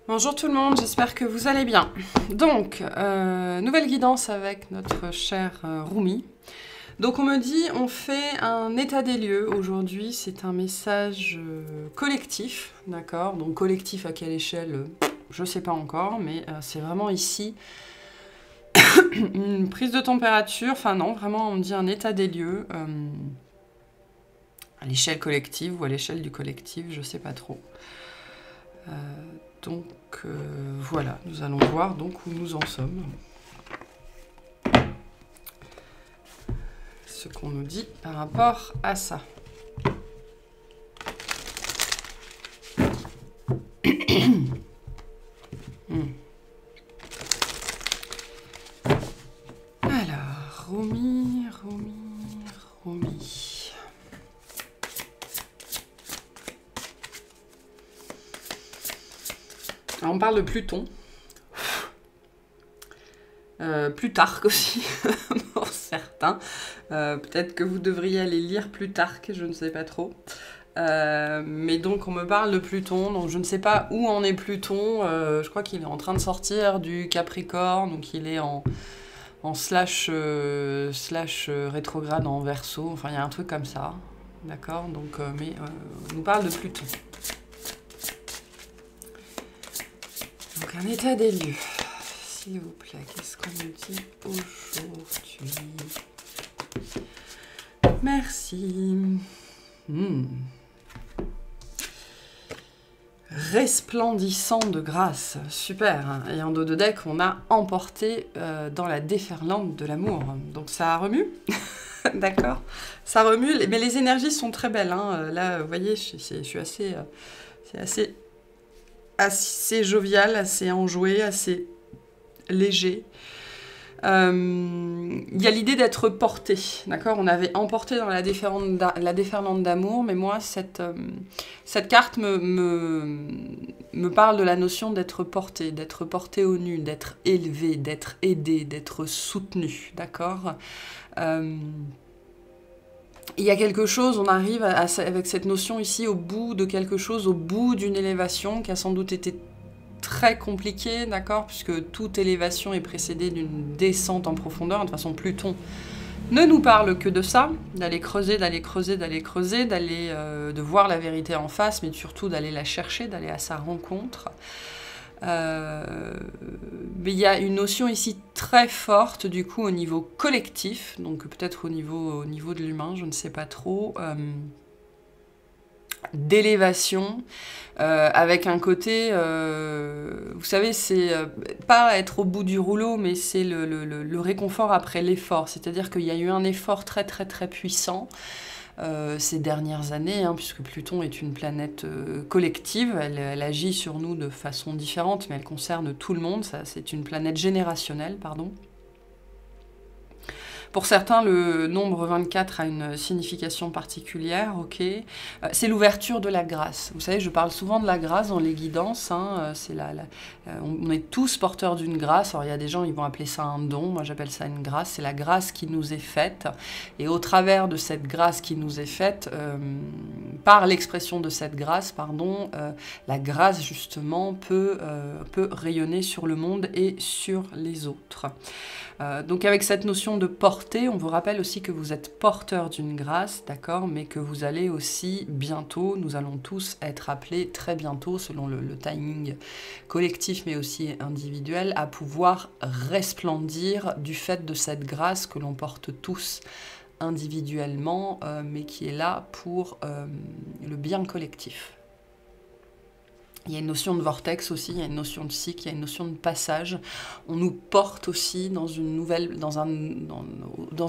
Bonjour tout le monde, j'espère que vous allez bien. Donc, nouvelle guidance avec notre cher Rumi. Donc on me dit, on fait un état des lieux aujourd'hui, c'est un message collectif, d'accord? Donc collectif à quelle échelle, je ne sais pas encore, mais c'est vraiment ici une prise de température, enfin non, vraiment on me dit un état des lieux à l'échelle collective ou à l'échelle du collectif, je ne sais pas trop. Donc voilà, nous allons voir donc où nous en sommes. Ce qu'on nous dit par rapport à ça. Alors, Rumi. Alors, on parle de Pluton. Plutarque aussi, pour certains. Peut-être que vous devriez aller lire Plutarque, je ne sais pas trop. Mais donc on me parle de Pluton, donc je ne sais pas où en est Pluton. Je crois qu'il est en train de sortir du Capricorne, donc il est en slash rétrograde en Verseau. Enfin, il y a un truc comme ça, d'accord. Donc, mais on nous parle de Pluton. Donc un état des lieux. S'il vous plaît, qu'est-ce qu'on nous dit aujourd'hui? Merci. Resplendissant de grâce. Super. Et en dos de deck, on a emporté dans la déferlante de l'amour. Donc ça remue. D'accord. Ça remue. Mais les énergies sont très belles. Hein. Là, vous voyez, je suis assez... c'est assez jovial, assez enjoué, assez... léger. Il y a l'idée d'être porté, d'accord? On avait emporté dans la déferlante d'amour, mais moi, cette carte me parle de la notion d'être porté au nu, d'être élevé, d'être aidé, d'être soutenu, d'accord? Il y a quelque chose, on arrive avec cette notion ici au bout de quelque chose, au bout d'une élévation qui a sans doute été très compliqué, d'accord, puisque toute élévation est précédée d'une descente en profondeur. De toute façon, Pluton ne nous parle que de ça, d'aller creuser, de voir la vérité en face, mais surtout d'aller la chercher, d'aller à sa rencontre. Mais il y a une notion ici très forte, du coup, au niveau collectif, donc peut-être au niveau de l'humain, je ne sais pas trop... d'élévation, avec un côté, vous savez, c'est pas être au bout du rouleau, mais c'est le réconfort après l'effort. C'est-à-dire qu'il y a eu un effort très très très puissant ces dernières années, hein, puisque Pluton est une planète collective, elle agit sur nous de façon différente, mais elle concerne tout le monde. C'est une planète générationnelle, pardon. Pour certains, le nombre 24 a une signification particulière, ok. C'est l'ouverture de la grâce. Vous savez, je parle souvent de la grâce dans les guidances. Hein, on est tous porteurs d'une grâce. Alors, il y a des gens, ils vont appeler ça un don. Moi, j'appelle ça une grâce. C'est la grâce qui nous est faite. Et au travers de cette grâce qui nous est faite, par l'expression de cette grâce, pardon, la grâce, justement, peut rayonner sur le monde et sur les autres. Donc avec cette notion de portée, on vous rappelle aussi que vous êtes porteur d'une grâce, d'accord, mais que vous allez aussi bientôt, nous allons tous être appelés très bientôt, selon le timing collectif mais aussi individuel, à pouvoir resplendir du fait de cette grâce que l'on porte tous individuellement, mais qui est là pour le bien collectif. Il y a une notion de vortex aussi, il y a une notion de cycle, il y a une notion de passage. On nous porte aussi dans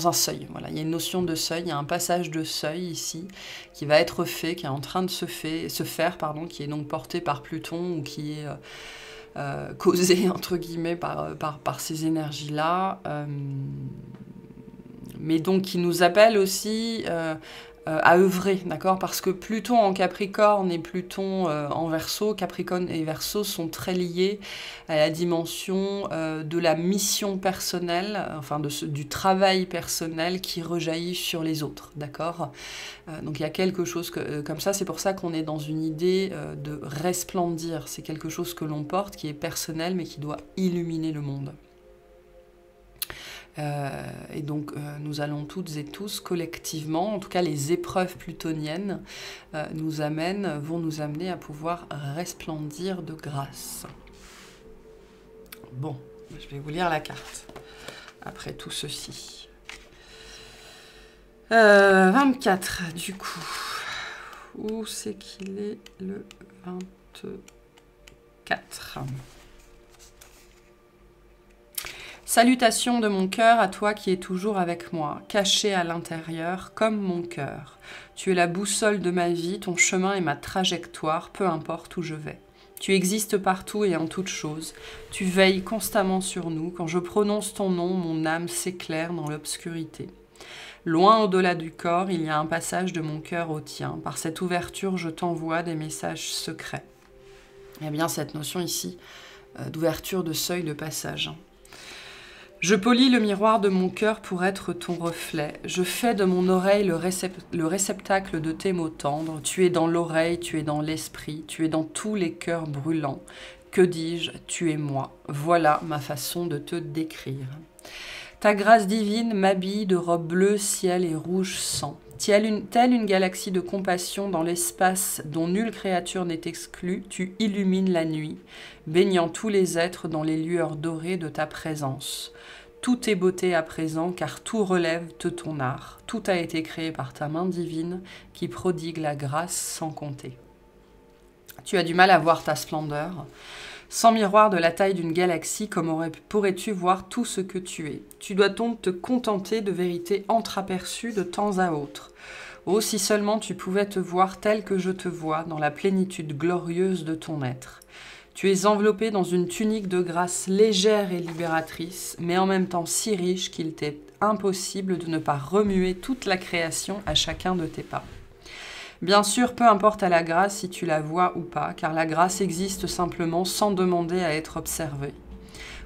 un seuil. Voilà. Il y a une notion de seuil, il y a un passage de seuil ici qui va être fait, qui est en train de se faire, qui est donc porté par Pluton ou qui est causé, entre guillemets, par ces énergies-là. Mais donc qui nous appelle aussi à œuvrer, d'accord? Parce que Pluton en Capricorne et Pluton en Verseau, Capricorne et Verseau sont très liés à la dimension de la mission personnelle, enfin du travail personnel qui rejaillit sur les autres, d'accord? Donc il y a quelque chose comme ça, c'est pour ça qu'on est dans une idée de resplendir, c'est quelque chose que l'on porte, qui est personnel, mais qui doit illuminer le monde. Et donc nous allons toutes et tous collectivement, en tout cas les épreuves plutoniennes vont nous amener à pouvoir resplendir de grâce. Bon, je vais vous lire la carte après tout ceci. 24 du coup. Où c'est qu'il est le 24? Salutations de mon cœur à toi qui es toujours avec moi, caché à l'intérieur comme mon cœur. Tu es la boussole de ma vie, ton chemin est ma trajectoire, peu importe où je vais. Tu existes partout et en toutes choses. Tu veilles constamment sur nous. Quand je prononce ton nom, mon âme s'éclaire dans l'obscurité. Loin au-delà du corps, il y a un passage de mon cœur au tien. Par cette ouverture, je t'envoie des messages secrets. Il y a bien cette notion ici d'ouverture de seuil de passage. Je polis le miroir de mon cœur pour être ton reflet. Je fais de mon oreille le réceptacle de tes mots tendres. Tu es dans l'oreille, tu es dans l'esprit, tu es dans tous les cœurs brûlants. Que dis-je? Tu es moi. Voilà ma façon de te décrire. Ta grâce divine m'habille de robe bleue, ciel et rouge sang. Telle une galaxie de compassion dans l'espace dont nulle créature n'est exclue, tu illumines la nuit, baignant tous les êtres dans les lueurs dorées de ta présence. Tout est beauté à présent, car tout relève de ton art. Tout a été créé par ta main divine, qui prodigue la grâce sans compter. Tu as du mal à voir ta splendeur. Sans miroir de la taille d'une galaxie, comment pourrais-tu voir tout ce que tu es? Tu dois donc te contenter de vérités entreaperçues de temps à autre. Oh, si seulement tu pouvais te voir tel que je te vois, dans la plénitude glorieuse de ton être. Tu es enveloppé dans une tunique de grâce légère et libératrice, mais en même temps si riche qu'il t'est impossible de ne pas remuer toute la création à chacun de tes pas. Bien sûr, peu importe à la grâce si tu la vois ou pas, car la grâce existe simplement sans demander à être observée.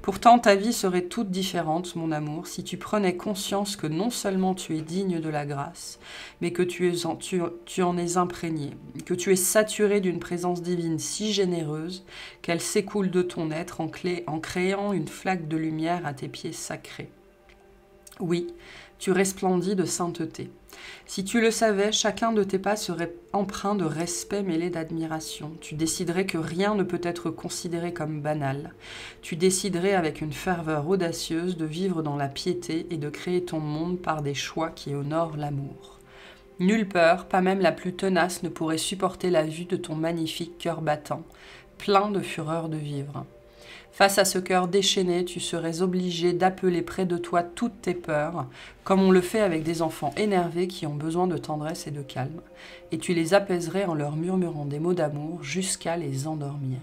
Pourtant, ta vie serait toute différente, mon amour, si tu prenais conscience que non seulement tu es digne de la grâce, mais que tu en es imprégné, que tu es saturé d'une présence divine si généreuse qu'elle s'écoule de ton être en créant une flaque de lumière à tes pieds sacrés. Oui, tu resplendis de sainteté. Si tu le savais, chacun de tes pas serait empreint de respect mêlé d'admiration. Tu déciderais que rien ne peut être considéré comme banal. Tu déciderais avec une ferveur audacieuse de vivre dans la piété et de créer ton monde par des choix qui honorent l'amour. Nulle peur, pas même la plus tenace, ne pourrait supporter la vue de ton magnifique cœur battant, plein de fureur de vivre. Face à ce cœur déchaîné, tu serais obligé d'appeler près de toi toutes tes peurs, comme on le fait avec des enfants énervés qui ont besoin de tendresse et de calme, et tu les apaiserais en leur murmurant des mots d'amour jusqu'à les endormir.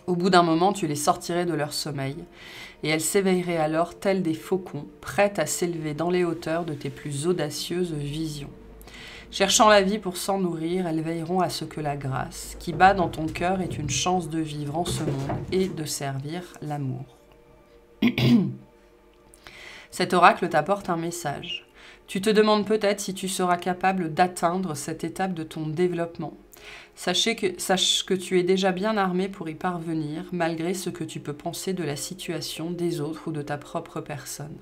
Au bout d'un moment, tu les sortirais de leur sommeil, et elles s'éveilleraient alors telles des faucons, prêtes à s'élever dans les hauteurs de tes plus audacieuses visions. Cherchant la vie pour s'en nourrir, elles veilleront à ce que la grâce, qui bat dans ton cœur, ait une chance de vivre en ce monde et de servir l'amour. Cet oracle t'apporte un message. Tu te demandes peut-être si tu seras capable d'atteindre cette étape de ton développement. Sache que tu es déjà bien armé pour y parvenir, malgré ce que tu peux penser de la situation des autres ou de ta propre personne.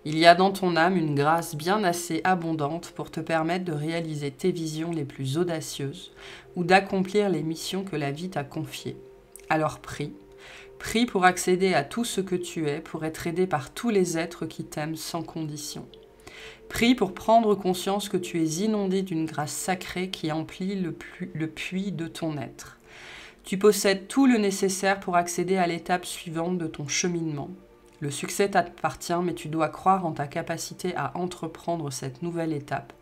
Il y a dans ton âme une grâce bien assez abondante pour te permettre de réaliser tes visions les plus audacieuses ou d'accomplir les missions que la vie t'a confiées. Alors prie. Prie pour accéder à tout ce que tu es, pour être aidé par tous les êtres qui t'aiment sans condition. Prie pour prendre conscience que tu es inondé d'une grâce sacrée qui emplit le puits de ton être. Tu possèdes tout le nécessaire pour accéder à l'étape suivante de ton cheminement. Le succès t'appartient, mais tu dois croire en ta capacité à entreprendre cette nouvelle étape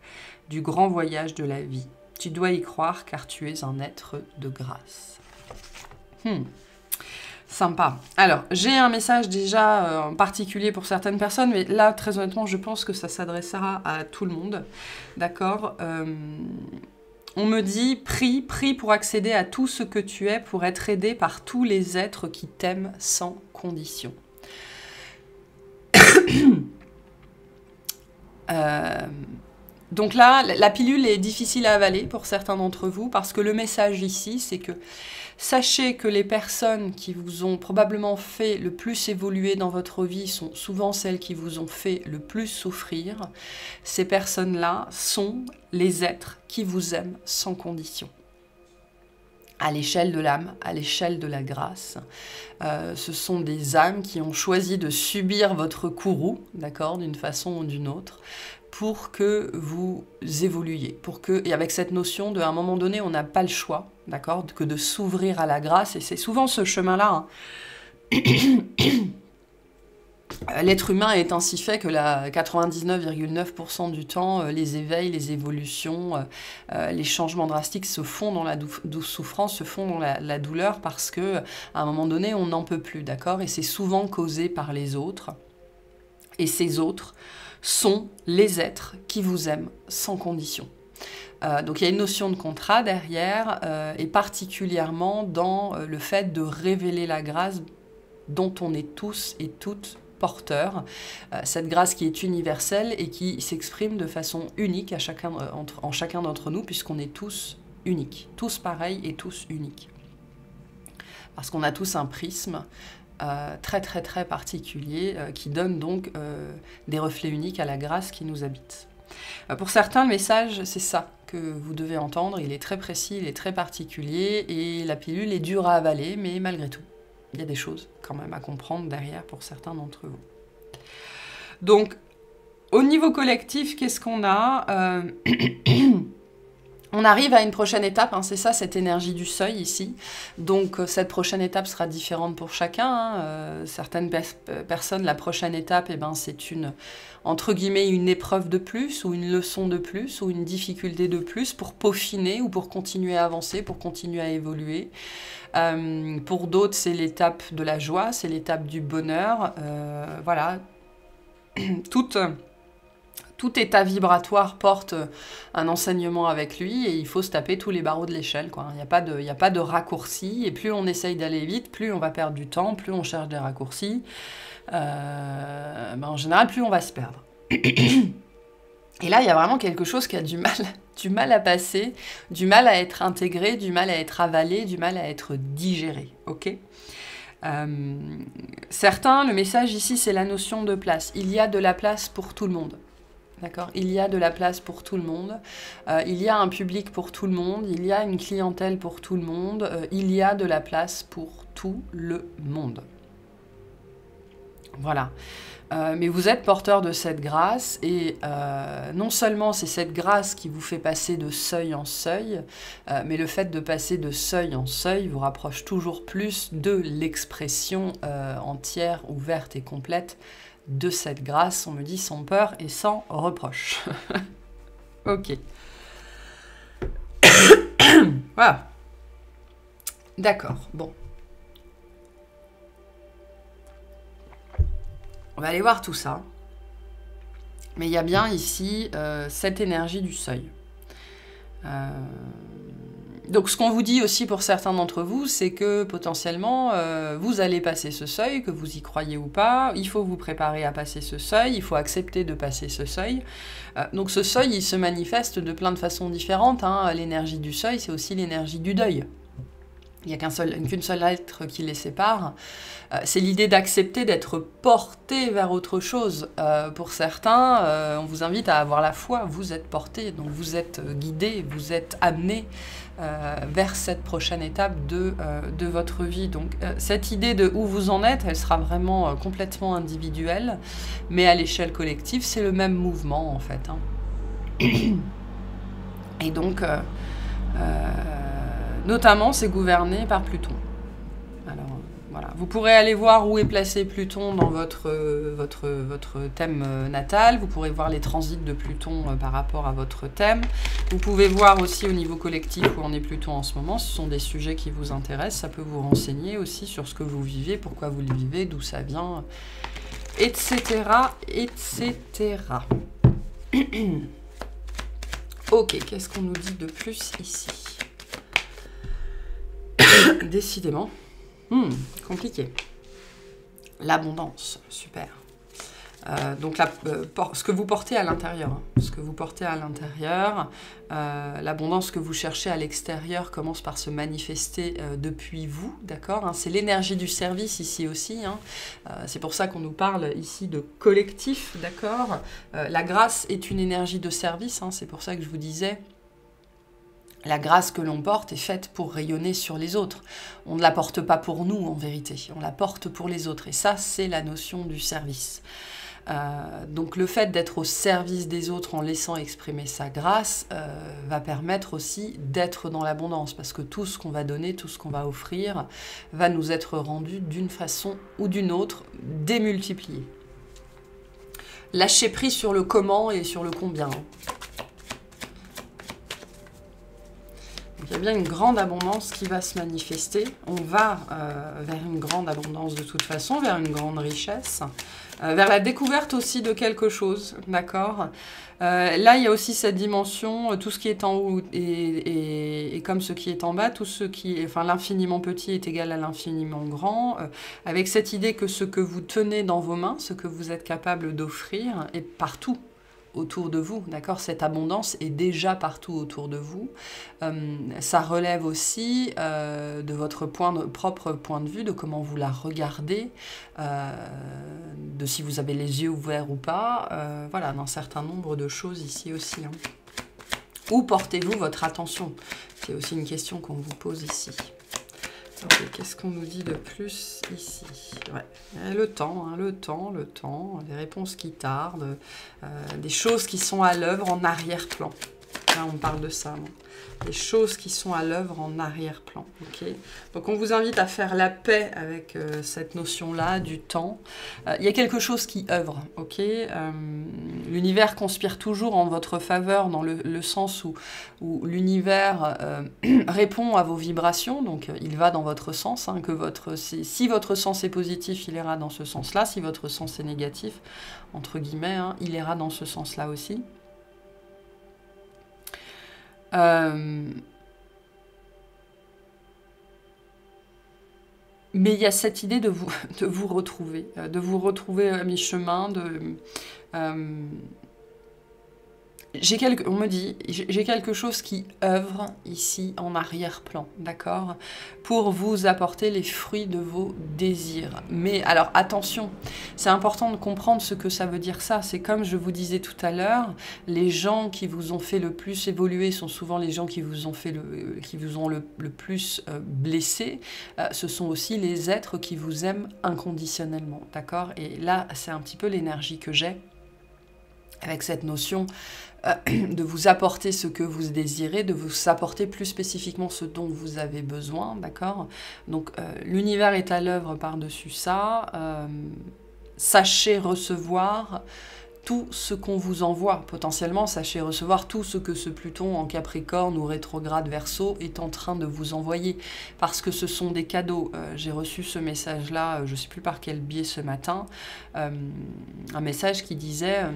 du grand voyage de la vie. Tu dois y croire car tu es un être de grâce. Sympa. Alors, j'ai un message déjà en particulier pour certaines personnes, mais là, très honnêtement, je pense que ça s'adressera à tout le monde. D'accord. On me dit, prie pour accéder à tout ce que tu es, pour être aidé par tous les êtres qui t'aiment sans condition. Donc là, la pilule est difficile à avaler pour certains d'entre vous, parce que le message ici, c'est que sachez que les personnes qui vous ont probablement fait le plus évoluer dans votre vie sont souvent celles qui vous ont fait le plus souffrir. Ces personnes-là sont les êtres qui vous aiment sans condition. À l'échelle de l'âme, à l'échelle de la grâce. Ce sont des âmes qui ont choisi de subir votre courroux, d'accord, d'une façon ou d'une autre, pour que vous évoluiez. Et avec cette notion de, à un moment donné, on n'a pas le choix, d'accord, que de s'ouvrir à la grâce, et c'est souvent ce chemin-là. Hein. L'être humain est ainsi fait que 99,9% du temps, les éveils, les évolutions, les changements drastiques se font dans la douce souffrance, se font dans la douleur, parce que à un moment donné, on n'en peut plus, d'accord? Et c'est souvent causé par les autres. Et ces autres sont les êtres qui vous aiment sans condition. Donc il y a une notion de contrat derrière, et particulièrement dans le fait de révéler la grâce dont on est tous et toutes porteurs, cette grâce qui est universelle et qui s'exprime de façon unique en chacun d'entre nous, puisqu'on est tous uniques, tous pareils et tous uniques. Parce qu'on a tous un prisme très particulier qui donne donc des reflets uniques à la grâce qui nous habite. Pour certains, le message, c'est ça que vous devez entendre. Il est très précis, il est très particulier, et la pilule est dure à avaler, mais malgré tout, il y a des choses quand même à comprendre derrière pour certains d'entre vous. Donc, au niveau collectif, qu'est-ce qu'on a? On arrive à une prochaine étape, hein, c'est ça, cette énergie du seuil ici. Donc cette prochaine étape sera différente pour chacun. Hein. Certaines personnes, la prochaine étape, eh ben, c'est une, entre guillemets, une épreuve de plus, ou une leçon de plus, ou une difficulté de plus pour peaufiner ou pour continuer à avancer, pour continuer à évoluer. Pour d'autres, c'est l'étape de la joie, c'est l'étape du bonheur. Voilà, tout état vibratoire porte un enseignement avec lui, et il faut se taper tous les barreaux de l'échelle, quoi. Il n'y a pas de raccourci, et plus on essaye d'aller vite, plus on va perdre du temps, plus on cherche des raccourcis. En général, plus on va se perdre. Et là, il y a vraiment quelque chose qui a du mal à passer, du mal à être intégré, du mal à être avalé, du mal à être digéré, ok ? Certains, le message ici, c'est la notion de place. Il y a de la place pour tout le monde. D'accord ? Il y a de la place pour tout le monde, il y a un public pour tout le monde, il y a une clientèle pour tout le monde, il y a de la place pour tout le monde. Voilà. Mais vous êtes porteur de cette grâce, et non seulement c'est cette grâce qui vous fait passer de seuil en seuil, mais le fait de passer de seuil en seuil vous rapproche toujours plus de l'expression entière, ouverte et complète de cette grâce, on me dit, sans peur et sans reproche. Ok. Voilà. D'accord, bon. On va aller voir tout ça. Mais il y a bien ici cette énergie du seuil. Donc ce qu'on vous dit aussi pour certains d'entre vous, c'est que potentiellement vous allez passer ce seuil, que vous y croyez ou pas, il faut vous préparer à passer ce seuil, il faut accepter de passer ce seuil. Donc ce seuil, il se manifeste de plein de façons différentes, hein. L'énergie du seuil, c'est aussi l'énergie du deuil. Il n'y a qu'une seule lettre qui les sépare. C'est l'idée d'accepter d'être porté vers autre chose. Pour certains, on vous invite à avoir la foi, vous êtes porté, donc vous êtes guidé, vous êtes amené vers cette prochaine étape de votre vie. Donc cette idée de où vous en êtes, elle sera vraiment complètement individuelle, mais à l'échelle collective, c'est le même mouvement en fait. Hein. Et donc, notamment, c'est gouverné par Pluton. Alors, Voilà. Vous pourrez aller voir où est placé Pluton dans votre thème natal. Vous pourrez voir les transits de Pluton par rapport à votre thème. Vous pouvez voir aussi au niveau collectif où en est Pluton en ce moment. Ce sont des sujets qui vous intéressent. Ça peut vous renseigner aussi sur ce que vous vivez, pourquoi vous le vivez, d'où ça vient, etc. etc. Ok, qu'est-ce qu'on nous dit de plus ici? Décidément. Compliqué. L'abondance, super. Donc ce que vous portez à l'intérieur, l'abondance que vous cherchez à l'extérieur commence par se manifester depuis vous, d'accord, hein, c'est l'énergie du service ici aussi, hein, c'est pour ça qu'on nous parle ici de collectif, d'accord, la grâce est une énergie de service, hein, c'est pour ça que je vous disais, la grâce que l'on porte est faite pour rayonner sur les autres. On ne la porte pas pour nous, en vérité. On la porte pour les autres. Et ça, c'est la notion du service. Donc le fait d'être au service des autres en laissant exprimer sa grâce va permettre aussi d'être dans l'abondance. Parce que tout ce qu'on va donner, tout ce qu'on va offrir, va nous être rendu d'une façon ou d'une autre, démultiplié. Lâchez prise sur le comment et sur le combien. Il y a bien une grande abondance qui va se manifester. On va vers une grande abondance de toute façon, vers une grande richesse, vers la découverte aussi de quelque chose, d'accord. Là, il y a aussi cette dimension, tout ce qui est en haut et comme ce qui est en bas, tout ce qui est, enfin, l'infiniment petit est égal à l'infiniment grand, avec cette idée que ce que vous tenez dans vos mains, ce que vous êtes capable d'offrir, est partout autour de vous, d'accord? Cette abondance est déjà partout autour de vous. Ça relève aussi de votre propre point de vue, de comment vous la regardez, de si vous avez les yeux ouverts ou pas, voilà, dans un certain nombre de choses ici aussi. Hein. Où portez-vous votre attention? C'est aussi une question qu'on vous pose ici. Okay, qu'est-ce qu'on nous dit de plus ici? Ouais. Le temps, hein, le temps, les réponses qui tardent, des choses qui sont à l'œuvre en arrière-plan. Là, on parle de ça. Non, des choses qui sont à l'œuvre en arrière-plan. Okay, donc, on vous invite à faire la paix avec cette notion-là du temps. Il y a quelque chose qui œuvre. Okay, l'univers conspire toujours en votre faveur dans le sens où l'univers répond à vos vibrations. Donc, il va dans votre sens. Hein, si votre sens est positif, il ira dans ce sens-là. Si votre sens est négatif, entre guillemets, hein, il ira dans ce sens-là aussi. Mais il y a cette idée de vous retrouver à mi-chemin, on me dit, j'ai quelque chose qui œuvre ici en arrière-plan, d'accord, pour vous apporter les fruits de vos désirs. Mais alors attention, c'est important de comprendre ce que ça veut dire ça. C'est comme je vous disais tout à l'heure, les gens qui vous ont fait le plus évoluer sont souvent les gens qui vous ont le plus blessé. Ce sont aussi les êtres qui vous aiment inconditionnellement, d'accord. Et là, c'est un petit peu l'énergie que j'ai avec cette notion de vous apporter ce que vous désirez, de vous apporter plus spécifiquement ce dont vous avez besoin, d'accord? Donc, l'univers est à l'œuvre par-dessus ça. Sachez recevoir tout ce qu'on vous envoie. Potentiellement, sachez recevoir tout ce que ce Pluton en Capricorne ou rétrograde Verseau est en train de vous envoyer. Parce que ce sont des cadeaux. J'ai reçu ce message-là, je ne sais plus par quel biais ce matin, un message qui disait...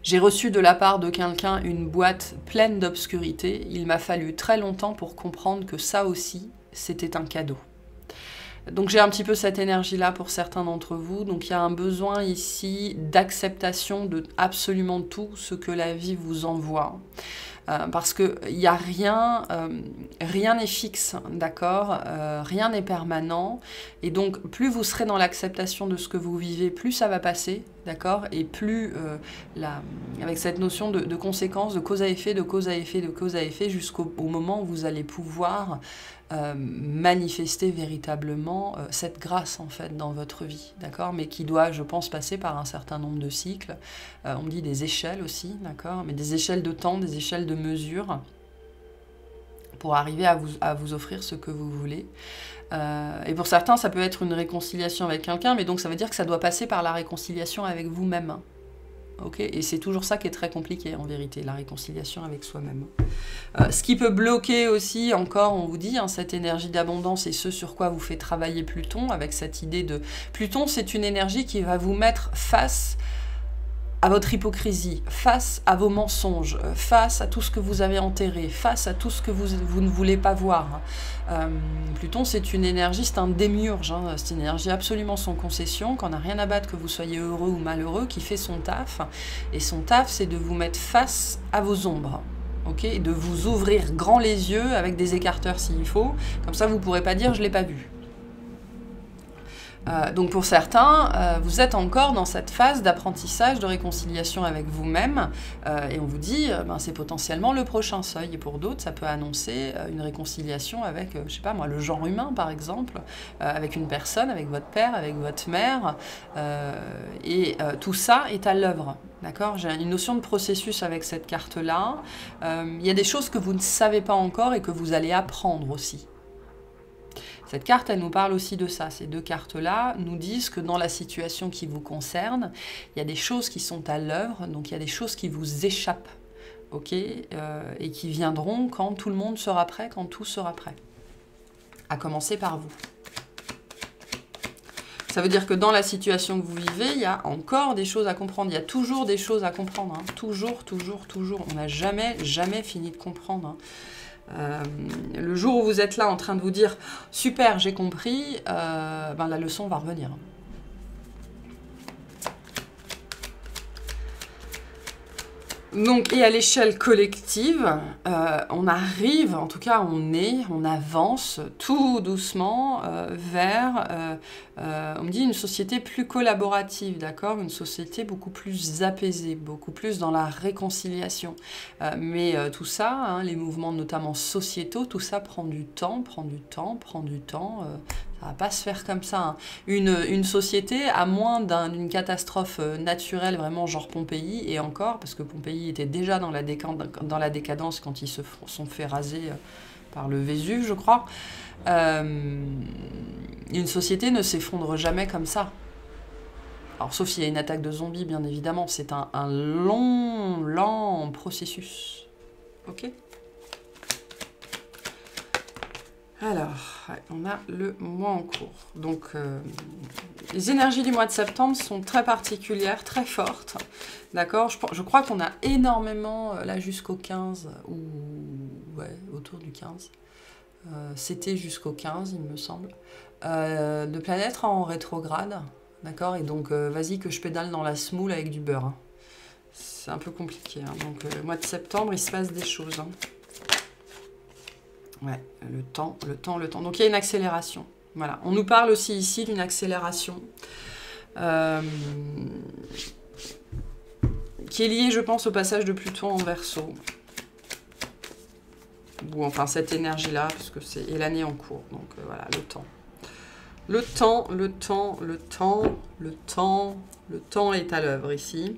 J'ai reçu de la part de quelqu'un une boîte pleine d'obscurité. Il m'a fallu très longtemps pour comprendre que ça aussi, c'était un cadeau. Donc j'ai un petit peu cette énergie-là pour certains d'entre vous. Donc il y a un besoin ici d'acceptation de absolument tout ce que la vie vous envoie. Parce qu'il n'y a rien n'est fixe, d'accord, rien n'est permanent, et donc plus vous serez dans l'acceptation de ce que vous vivez, plus ça va passer, d'accord, et plus, avec cette notion de conséquence, de cause à effet, de cause à effet, de cause à effet, jusqu'au moment où vous allez pouvoir manifester véritablement cette grâce en fait dans votre vie, d'accord, mais qui doit, je pense, passer par un certain nombre de cycles. On me dit des échelles aussi, d'accord, mais des échelles de temps, des échelles de mesure pour arriver à vous offrir ce que vous voulez. Et pour certains, ça peut être une réconciliation avec quelqu'un, mais donc ça veut dire que ça doit passer par la réconciliation avec vous-même. Okay, et c'est toujours ça qui est très compliqué en vérité, la réconciliation avec soi-même. Ce qui peut bloquer aussi, encore on vous dit, hein, cette énergie d'abondance et ce sur quoi vous fait travailler Pluton, avec cette idée de... Pluton, c'est une énergie qui va vous mettre face à votre hypocrisie, face à vos mensonges, face à tout ce que vous avez enterré, face à tout ce que vous ne voulez pas voir. Pluton, c'est une énergie, c'est un démiurge, hein, c'est une énergie absolument sans concession, qu'on n'a rien à battre que vous soyez heureux ou malheureux, qui fait son taf. Et son taf, c'est de vous mettre face à vos ombres. Okay, de vous ouvrir grand les yeux avec des écarteurs s'il faut, comme ça vous ne pourrez pas dire « je ne l'ai pas vu ». Donc pour certains, vous êtes encore dans cette phase d'apprentissage, de réconciliation avec vous-même, et on vous dit, c'est potentiellement le prochain seuil. Et pour d'autres, ça peut annoncer une réconciliation avec, je sais pas moi, le genre humain par exemple, avec une personne, avec votre père, avec votre mère, et tout ça est à l'œuvre. D'accord ? J'ai une notion de processus avec cette carte-là. Il y a des choses que vous ne savez pas encore et que vous allez apprendre aussi. Cette carte, elle nous parle aussi de ça. Ces deux cartes-là nous disent que dans la situation qui vous concerne, il y a des choses qui sont à l'œuvre, donc il y a des choses qui vous échappent, ok, et qui viendront quand tout le monde sera prêt, quand tout sera prêt. À commencer par vous. Ça veut dire que dans la situation que vous vivez, il y a encore des choses à comprendre. Il y a toujours des choses à comprendre. Hein. Toujours, toujours, toujours. On n'a jamais, jamais fini de comprendre. Hein. Le jour où vous êtes là en train de vous dire « Super, j'ai compris », la leçon va revenir. Donc, et à l'échelle collective, on arrive, en tout cas on avance tout doucement vers, on me dit, une société plus collaborative, d'accord, une société beaucoup plus apaisée, beaucoup plus dans la réconciliation. Mais tout ça, hein, les mouvements notamment sociétaux, tout ça prend du temps, ça va pas se faire comme ça. Hein. Une société, à moins d'une catastrophe naturelle, vraiment genre Pompéi, et encore, parce que Pompéi était déjà dans la décadence quand ils se sont fait raser par le Vésuve, je crois, une société ne s'effondre jamais comme ça. Alors, sauf s'il y a une attaque de zombies, bien évidemment. C'est un long, lent processus. Ok ? Alors, ouais, on a le mois en cours. Donc, les énergies du mois de septembre sont très particulières, très fortes. D'accord ? Je crois qu'on a énormément, là jusqu'au 15, ou ouais, autour du 15. C'était jusqu'au 15, il me semble. De planètes en rétrograde. D'accord ? Et donc, vas-y que je pédale dans la semoule avec du beurre. Hein. C'est un peu compliqué. Hein. Donc, le mois de septembre, il se passe des choses. Hein. Ouais, le temps. Donc il y a une accélération. Voilà. On nous parle aussi ici d'une accélération qui est liée, je pense, au passage de Pluton en Verseau. Ou enfin cette énergie-là, parce que c'est l'année en cours. Donc voilà, le temps. Le temps est à l'œuvre ici.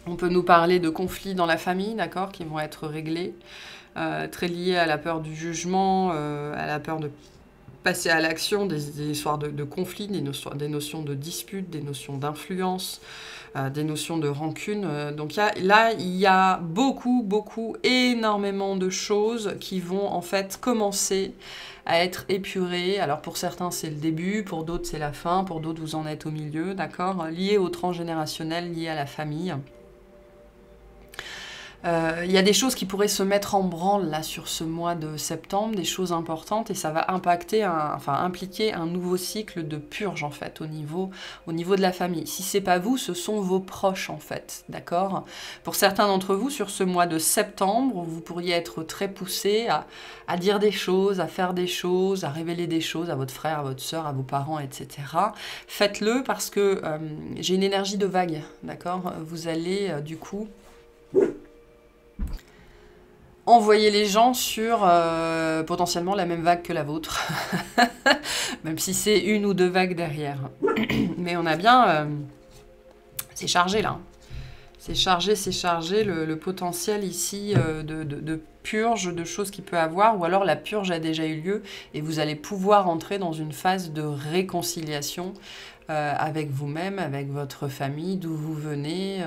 On peut nous parler de conflits dans la famille, d'accord, qui vont être réglés. Très lié à la peur du jugement, à la peur de passer à l'action, des histoires de conflits, des notions de disputes, des notions d'influence, des notions de rancune. Donc là, il y a énormément de choses qui vont en fait commencer à être épurées. Alors pour certains, c'est le début, pour d'autres, c'est la fin, pour d'autres, vous en êtes au milieu, d'accord, lié au transgénérationnel, lié à la famille. Il y a des choses qui pourraient se mettre en branle là sur ce mois de septembre, des choses importantes, et ça va impliquer un nouveau cycle de purge en fait au niveau de la famille. Si c'est pas vous, ce sont vos proches en fait, d'accord ? Pour certains d'entre vous, sur ce mois de septembre, vous pourriez être très poussé à dire des choses, à faire des choses, à révéler des choses à votre frère, à votre sœur, à vos parents, etc. Faites-le parce que j'ai une énergie de vague, d'accord ? Vous allez du coup envoyer les gens sur potentiellement la même vague que la vôtre, même si c'est une ou deux vagues derrière. Mais on a bien... c'est chargé là. C'est chargé le potentiel ici de purge de choses qu'il peut avoir, ou alors la purge a déjà eu lieu et vous allez pouvoir entrer dans une phase de réconciliation avec vous-même, avec votre famille, d'où vous venez,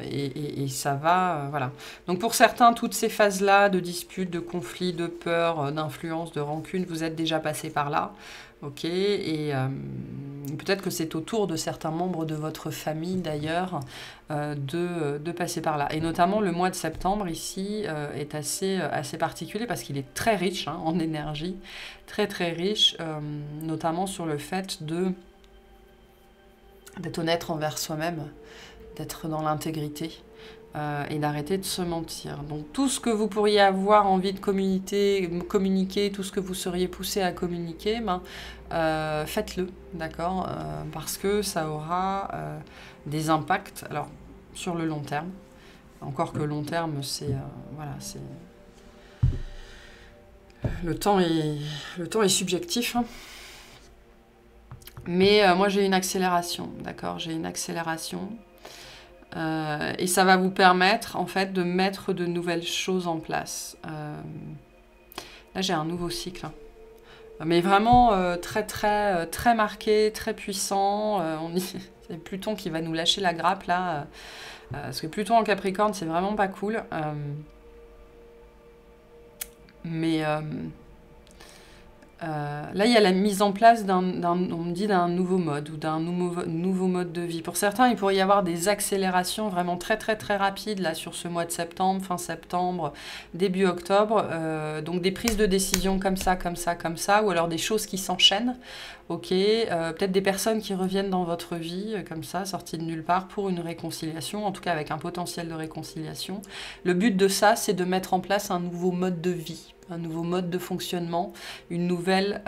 et ça va, voilà. Donc pour certains, toutes ces phases-là de disputes, de conflits, de peur, d'influence, de rancune, vous êtes déjà passé par là, ok, et peut-être que c'est au tour de certains membres de votre famille d'ailleurs de passer par là. Et notamment le mois de septembre ici est assez particulier parce qu'il est très riche hein, en énergie, très très riche, notamment sur le fait d'être honnête envers soi-même, d'être dans l'intégrité et d'arrêter de se mentir. Donc tout ce que vous pourriez avoir envie de communiquer, tout ce que vous seriez poussé à communiquer, faites-le, d'accord, parce que ça aura des impacts, alors sur le long terme, encore que long terme, c'est voilà, c'est le temps est subjectif. Hein. Mais moi, j'ai une accélération, d'accord? J'ai une accélération. Et ça va vous permettre, en fait, de mettre de nouvelles choses en place. Là, j'ai un nouveau cycle. Mais vraiment très marqué, très puissant. C'est Pluton qui va nous lâcher la grappe, là. Parce que Pluton en Capricorne, c'est vraiment pas cool. Là, il y a la mise en place on me dit d'un nouveau mode ou d'un nouveau mode de vie. Pour certains, il pourrait y avoir des accélérations vraiment très rapides là sur ce mois de septembre, fin septembre, début octobre. Donc des prises de décision comme ça, ou alors des choses qui s'enchaînent. Ok, peut-être des personnes qui reviennent dans votre vie comme ça, sorties de nulle part pour une réconciliation, en tout cas avec un potentiel de réconciliation. Le but de ça, c'est de mettre en place un nouveau mode de vie. Un nouveau mode de fonctionnement, une nouvelle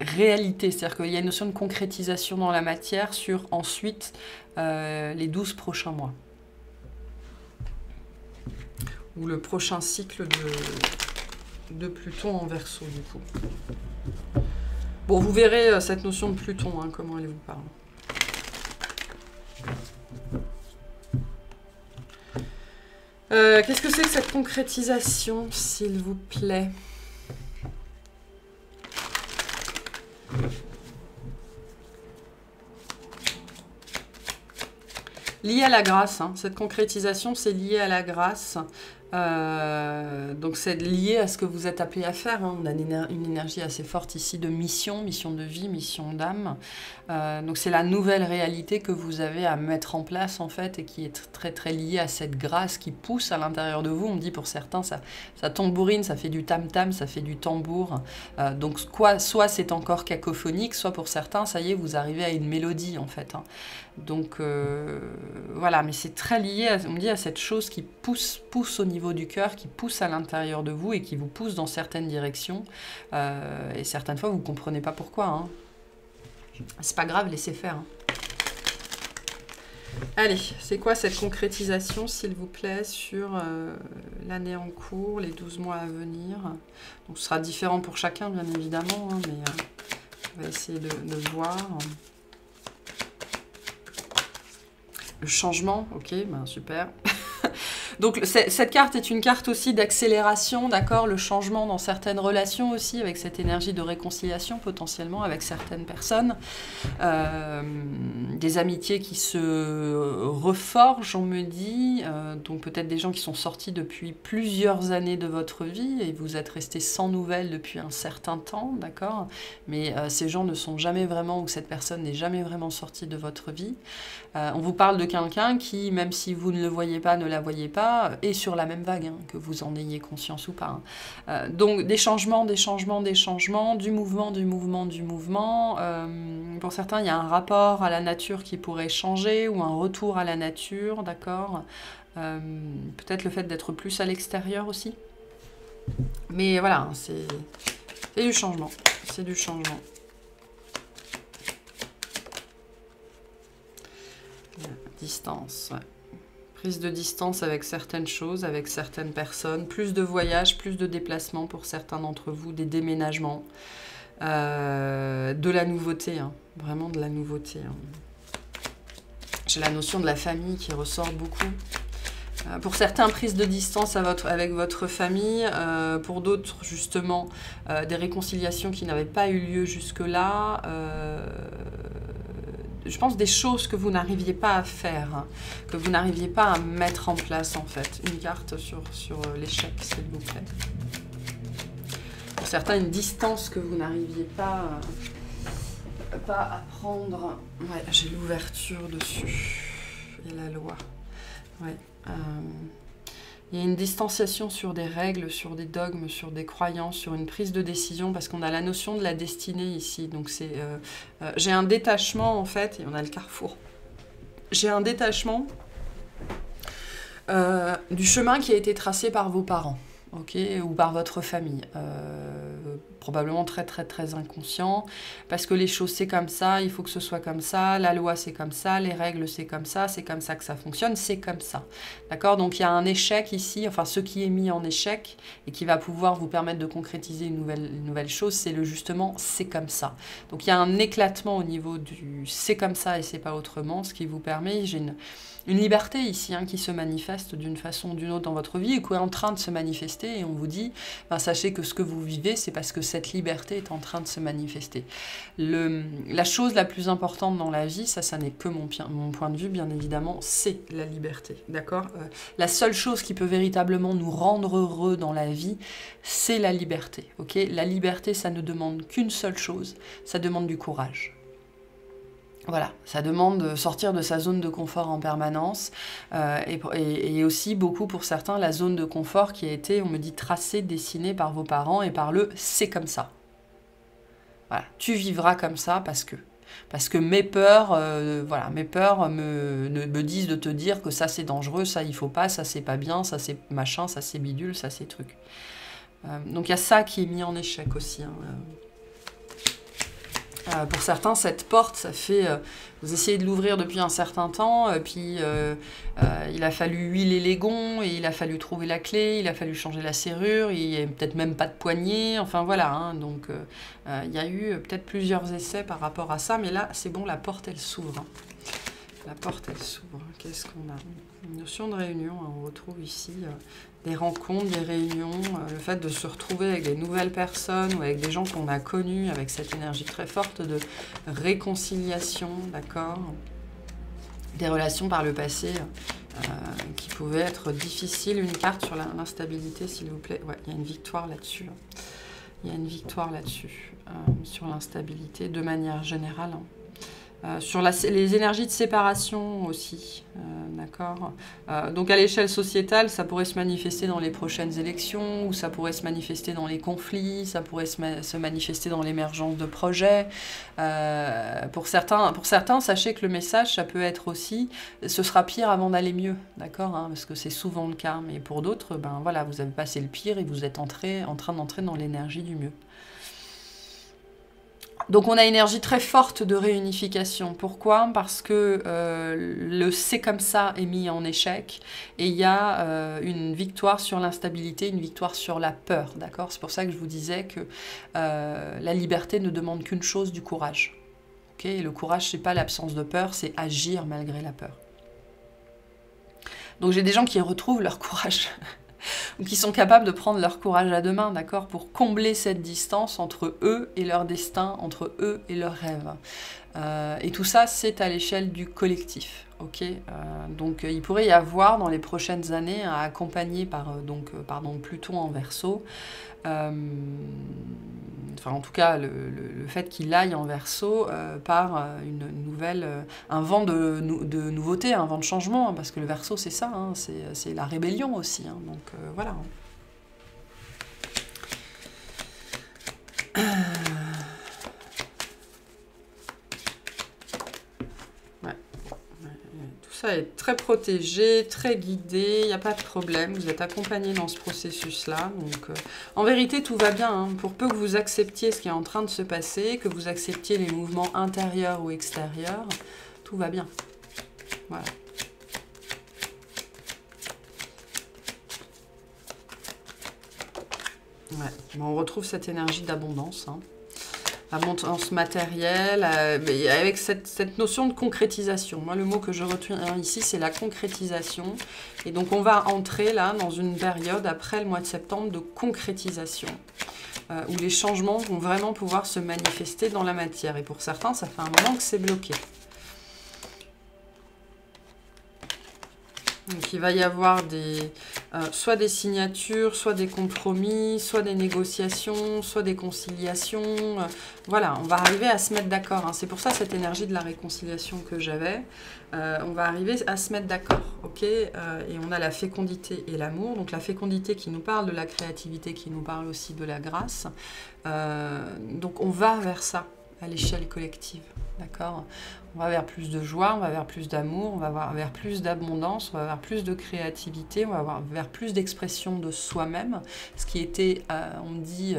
réalité. C'est-à-dire qu'il y a une notion de concrétisation dans la matière sur ensuite les 12 prochains mois. Ou le prochain cycle de Pluton en Verseau, du coup. Bon, vous verrez cette notion de Pluton, hein, comment elle vous parle. Qu'est-ce que c'est que cette concrétisation, s'il vous plaît? Lié à la grâce, hein. Cette concrétisation, c'est lié à la grâce. Donc c'est lié à ce que vous êtes appelé à faire. Hein. On a une énergie assez forte ici de mission de vie, mission d'âme. Donc c'est la nouvelle réalité que vous avez à mettre en place en fait et qui est très liée à cette grâce qui pousse à l'intérieur de vous. On me dit pour certains ça tambourine, ça fait du tam-tam, ça fait du tambour. Donc soit c'est encore cacophonique, soit pour certains ça y est vous arrivez à une mélodie en fait. Hein. Donc voilà, mais c'est très lié, on me dit, à cette chose qui pousse au niveau du cœur, qui pousse à l'intérieur de vous et qui vous pousse dans certaines directions. Et certaines fois, vous ne comprenez pas pourquoi. Hein. C'est pas grave, laissez faire. Hein. Allez, c'est quoi cette concrétisation, s'il vous plaît, sur l'année en cours, les 12 mois à venir? Donc, ce sera différent pour chacun, bien évidemment, hein, mais on va essayer de voir. Le changement, ok, ben super. Donc cette carte est une carte aussi d'accélération, d'accord, le changement dans certaines relations aussi, avec cette énergie de réconciliation potentiellement avec certaines personnes, des amitiés qui se reforgent, on me dit, donc peut-être des gens qui sont sortis depuis plusieurs années de votre vie et vous êtes restés sans nouvelles depuis un certain temps, d'accord, mais ces gens ne sont jamais vraiment, ou cette personne n'est jamais vraiment sortie de votre vie. On vous parle de quelqu'un qui, même si vous ne le voyez pas, ne la voyez pas, est sur la même vague, hein, que vous en ayez conscience ou pas. Hein. Donc des changements, du mouvement. Pour certains, il y a un rapport à la nature qui pourrait changer ou un retour à la nature, d'accord. Peut-être le fait d'être plus à l'extérieur aussi. Mais voilà, c'est du changement. C'est du changement. Distance, ouais. Prise de distance avec certaines choses, avec certaines personnes, plus de voyages, plus de déplacements pour certains d'entre vous, des déménagements, de la nouveauté, hein, vraiment de la nouveauté. Hein. J'ai la notion de la famille qui ressort beaucoup. Pour certains, prise de distance avec votre famille. Pour d'autres, justement, des réconciliations qui n'avaient pas eu lieu jusque-là. Je pense des choses que vous n'arriviez pas à faire, hein, que vous n'arriviez pas à mettre en place, en fait. Une carte sur l'échec, s'il vous plaît. Pour certains, une distance que vous n'arriviez pas à prendre. Ouais, j'ai l'ouverture dessus. Et la loi. Ouais. Il y a une distanciation sur des règles, sur des dogmes, sur des croyances, sur une prise de décision, parce qu'on a la notion de la destinée ici. Donc c'est, j'ai un détachement en fait, et on a le carrefour. J'ai un détachement du chemin qui a été tracé par vos parents, ok, ou par votre famille. Probablement très très très inconscient, parce que les choses c'est comme ça, il faut que ce soit comme ça, la loi c'est comme ça, les règles c'est comme ça que ça fonctionne, c'est comme ça. D'accord? Donc il y a un échec ici, enfin ce qui est mis en échec et qui va pouvoir vous permettre de concrétiser une nouvelle chose, c'est le justement c'est comme ça. Donc il y a un éclatement au niveau du c'est comme ça et c'est pas autrement, ce qui vous permet, j'ai une liberté ici hein, qui se manifeste d'une façon ou d'une autre dans votre vie et qui est en train de se manifester, et on vous dit, ben, sachez que ce que vous vivez, c'est parce que cette liberté est en train de se manifester. La chose la plus importante dans la vie, ça n'est que mon point de vue, bien évidemment, c'est la liberté, d'accord? La seule chose qui peut véritablement nous rendre heureux dans la vie, c'est la liberté, ok? La liberté, ça ne demande qu'une seule chose, ça demande du courage. Voilà, ça demande de sortir de sa zone de confort en permanence et aussi beaucoup pour certains la zone de confort qui a été, on me dit, tracée, dessinée par vos parents et par le « c'est comme ça ». Voilà, tu vivras comme ça parce que mes peurs, voilà, mes peurs me disent de te dire que ça c'est dangereux, ça il faut pas, ça c'est pas bien, ça c'est machin, ça c'est bidule, ça c'est truc. Donc il y a ça qui est mis en échec aussi, hein. Pour certains, cette porte, ça fait... vous essayez de l'ouvrir depuis un certain temps, puis il a fallu huiler les gonds, et il a fallu trouver la clé, il a fallu changer la serrure, il n'y a peut-être même pas de poignée, enfin voilà. Hein, donc il y a eu peut-être plusieurs essais par rapport à ça, mais là, c'est bon, la porte, elle s'ouvre. Hein. La porte, elle s'ouvre. Qu'est-ce qu'on a? Une notion de réunion, hein, on retrouve ici des rencontres, des réunions, le fait de se retrouver avec des nouvelles personnes ou avec des gens qu'on a connus, avec cette énergie très forte de réconciliation, d'accord? Des relations par le passé qui pouvaient être difficiles. Une carte sur l'instabilité, s'il vous plaît. Ouais, il y a une victoire là-dessus. Il y a une victoire là-dessus, sur l'instabilité, de manière générale. Hein. Sur les énergies de séparation aussi, d'accord. Donc à l'échelle sociétale, ça pourrait se manifester dans les prochaines élections, ou ça pourrait se manifester dans les conflits, ça pourrait se manifester dans l'émergence de projets. Pour certains, sachez que le message, ça peut être aussi, ce sera pire avant d'aller mieux, d'accord, hein, parce que c'est souvent le cas. Mais pour d'autres, ben voilà, vous avez passé le pire et vous êtes en train d'entrer dans l'énergie du mieux. Donc on a une énergie très forte de réunification. Pourquoi? Parce que le c'est comme ça est mis en échec et il y a une victoire sur l'instabilité, une victoire sur la peur. D'accord? C'est pour ça que je vous disais que la liberté ne demande qu'une chose, du courage. Okay? Et le courage, c'est pas l'absence de peur, c'est agir malgré la peur. Donc j'ai des gens qui retrouvent leur courage. Ou qui sont capables de prendre leur courage à deux mains, d'accord, pour combler cette distance entre eux et leur destin, entre eux et leurs rêves. Et tout ça, c'est à l'échelle du collectif, ok. Donc il pourrait y avoir dans les prochaines années, accompagné par Pluton en Verseau, enfin en tout cas le fait qu'il aille en Verseau par un vent de nouveauté, un vent de changement, hein, parce que le Verseau c'est ça, hein, c'est la rébellion aussi, hein, donc voilà. Tout ça est très protégé, très guidé, il n'y a pas de problème, vous êtes accompagné dans ce processus-là. Donc, en vérité, tout va bien, hein. Pour peu que vous acceptiez ce qui est en train de se passer, que vous acceptiez les mouvements intérieurs ou extérieurs, tout va bien. Voilà. Ouais. Bon, on retrouve cette énergie d'abondance, hein. abondance matérielle, mais avec cette notion de concrétisation. Moi, le mot que je retiens ici, c'est la concrétisation. Et donc, on va entrer là dans une période, après le mois de septembre, de concrétisation, où les changements vont vraiment pouvoir se manifester dans la matière. Et pour certains, ça fait un moment que c'est bloqué. Donc il va y avoir soit des signatures, soit des compromis, soit des négociations, soit des conciliations. Voilà, on va arriver à se mettre d'accord. Hein. C'est pour ça cette énergie de la réconciliation que j'avais. On va arriver à se mettre d'accord, ok. Et on a la fécondité et l'amour. Donc la fécondité qui nous parle de la créativité, qui nous parle aussi de la grâce. Donc on va vers ça à l'échelle collective, d'accord. On va vers plus de joie, on va vers plus d'amour, on va vers plus d'abondance, on va vers plus de créativité, on va vers plus d'expression de soi-même, ce qui était, on me dit,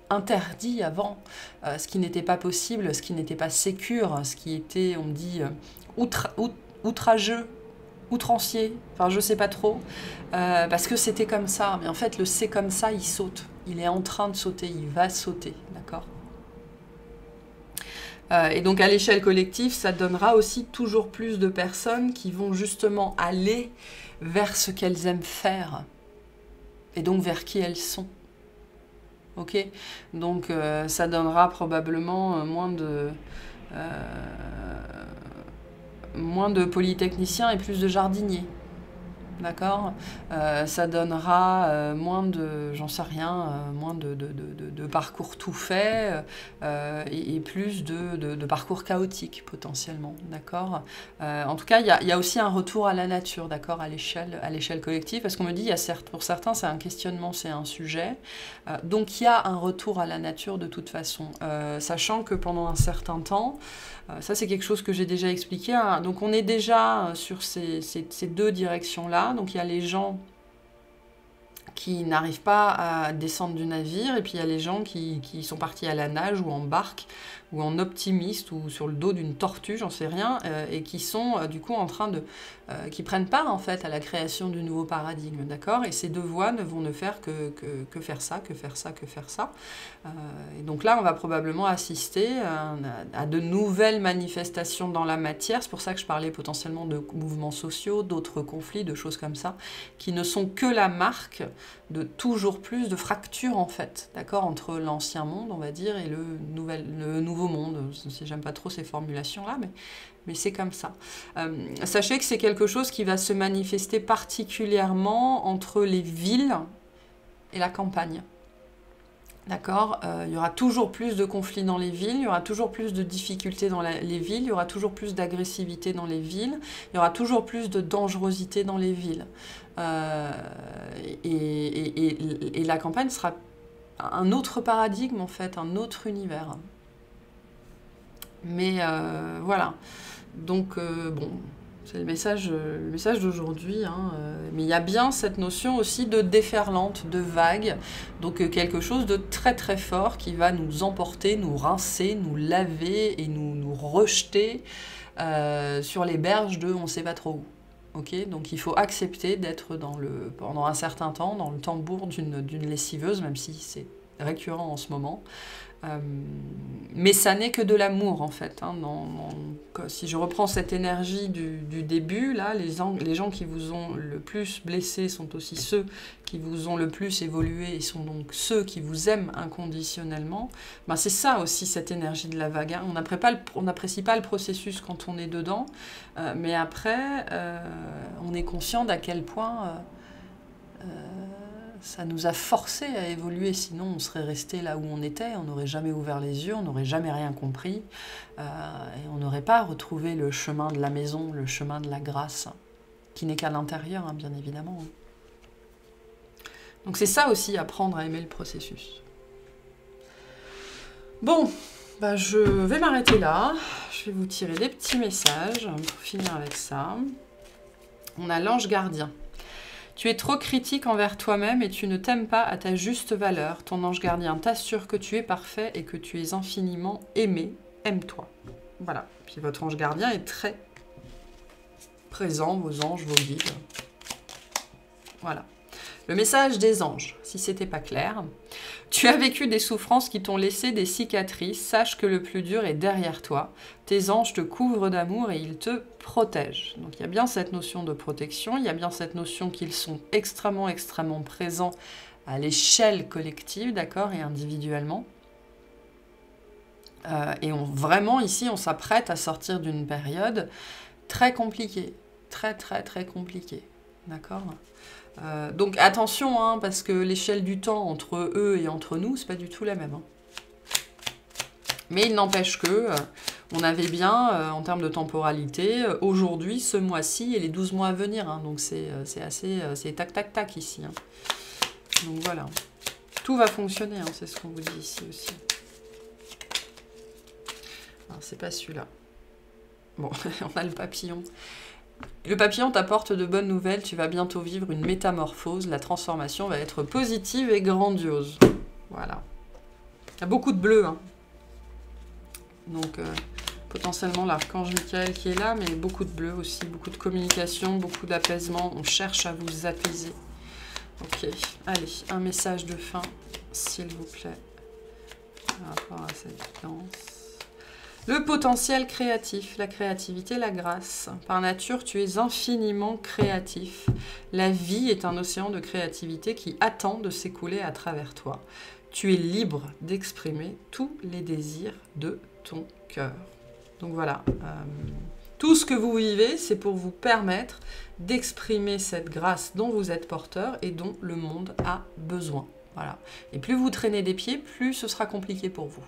interdit avant, ce qui n'était pas possible, ce qui n'était pas sécure, ce qui était, on me dit, outrageux, outrancier, enfin je sais pas trop, parce que c'était comme ça, mais en fait le c'est comme ça, il saute, il est en train de sauter, il va sauter, d'accord. Et donc à l'échelle collective, ça donnera aussi toujours plus de personnes qui vont justement aller vers ce qu'elles aiment faire, et donc vers qui elles sont. Ok, donc ça donnera probablement moins de polytechniciens et plus de jardiniers. D'accord, ça donnera moins de, j'en sais rien, moins de parcours tout fait et plus de parcours chaotiques potentiellement, d'accord. En tout cas, il y a aussi un retour à la nature, d'accord, à l'échelle collective, parce qu'on me dit, il y a certes, pour certains, c'est un questionnement, c'est un sujet, donc il y a un retour à la nature de toute façon, sachant que pendant un certain temps, ça, c'est quelque chose que j'ai déjà expliqué. Hein. Donc, on est déjà sur ces deux directions-là. Donc, il y a les gens qui n'arrivent pas à descendre du navire, et puis il y a les gens qui sont partis à la nage ou en barque, ou en optimiste, ou sur le dos d'une tortue, j'en sais rien, et qui sont du coup en train de... qui prennent part en fait à la création du nouveau paradigme, d'accord. Et ces deux voies ne vont ne faire que faire ça, que faire ça, que faire ça. Et donc là, on va probablement assister à de nouvelles manifestations dans la matière. C'est pour ça que je parlais potentiellement de mouvements sociaux, d'autres conflits, de choses comme ça, qui ne sont que la marque de toujours plus de fractures en fait, d'accord, entre l'ancien monde, on va dire, et le nouveau monde. J'aime pas trop ces formulations-là, mais c'est comme ça. Sachez que c'est quelque chose qui va se manifester particulièrement entre les villes et la campagne. D'accord, il y aura toujours plus de conflits dans les villes, il y aura toujours plus de difficultés dans les villes, il y aura toujours plus d'agressivité dans les villes, il y aura toujours plus de dangerosité dans les villes. Et la campagne sera un autre paradigme, en fait, un autre univers. Mais voilà. Donc, bon... C'est le message d'aujourd'hui, hein. Mais il y a bien cette notion aussi de déferlante, de vague, donc quelque chose de très très fort qui va nous emporter, nous rincer, nous laver et nous rejeter sur les berges de on ne sait pas trop où. Okay, donc il faut accepter d'être pendant un certain temps dans le tambour d'une lessiveuse, même si c'est récurrent en ce moment. Mais ça n'est que de l'amour en fait. Hein, si je reprends cette énergie du début, là, les gens qui vous ont le plus blessé sont aussi ceux qui vous ont le plus évolué et sont donc ceux qui vous aiment inconditionnellement. Ben, c'est ça aussi cette énergie de la vague. Hein. On n'apprécie pas le processus quand on est dedans, mais après, on est conscient d'à quel point... ça nous a forcés à évoluer, sinon on serait resté là où on était, on n'aurait jamais ouvert les yeux, on n'aurait jamais rien compris, et on n'aurait pas retrouvé le chemin de la maison, le chemin de la grâce, qui n'est qu'à l'intérieur, hein, bien évidemment. Donc c'est ça aussi, apprendre à aimer le processus. Bon, bah je vais m'arrêter là, je vais vous tirer des petits messages, pour finir avec ça. On a l'ange gardien. Tu es trop critique envers toi-même et tu ne t'aimes pas à ta juste valeur. Ton ange gardien t'assure que tu es parfait et que tu es infiniment aimé. Aime-toi. Voilà. Puis votre ange gardien est très présent, vos anges, vos guides. Voilà. Le message des anges, si c'était pas clair. Tu as vécu des souffrances qui t'ont laissé des cicatrices. Sache que le plus dur est derrière toi. Tes anges te couvrent d'amour et ils te protègent. Donc il y a bien cette notion de protection, il y a bien cette notion qu'ils sont extrêmement, extrêmement présents à l'échelle collective, d'accord, et individuellement. Et vraiment, ici, on s'apprête à sortir d'une période très compliquée. Très, très, très compliquée. D'accord ? Donc attention, hein, parce que l'échelle du temps entre eux et entre nous, c'est pas du tout la même. Hein. Mais il n'empêche que on avait bien, en termes de temporalité, aujourd'hui, ce mois-ci et les 12 mois à venir. Hein, donc c'est assez... c'est tac, tac, tac ici. Hein. Donc voilà. Tout va fonctionner, hein, c'est ce qu'on vous dit ici aussi. Alors, c'est pas celui-là. Bon, on a le papillon. Le papillon t'apporte de bonnes nouvelles, tu vas bientôt vivre une métamorphose, la transformation va être positive et grandiose. Voilà. Il y a beaucoup de bleu, hein. Donc, potentiellement l'archange Michael qui est là, mais beaucoup de bleu aussi, beaucoup de communication, beaucoup d'apaisement. On cherche à vous apaiser. Ok, allez, un message de fin, s'il vous plaît, par rapport à cette danse. Le potentiel créatif, la créativité, la grâce. Par nature, tu es infiniment créatif. La vie est un océan de créativité qui attend de s'écouler à travers toi. Tu es libre d'exprimer tous les désirs de ton cœur. Donc voilà, tout ce que vous vivez, c'est pour vous permettre d'exprimer cette grâce dont vous êtes porteur et dont le monde a besoin. Voilà. Et plus vous traînez des pieds, plus ce sera compliqué pour vous.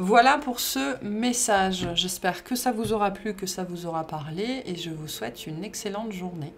Voilà pour ce message. J'espère que ça vous aura plu, que ça vous aura parlé et je vous souhaite une excellente journée.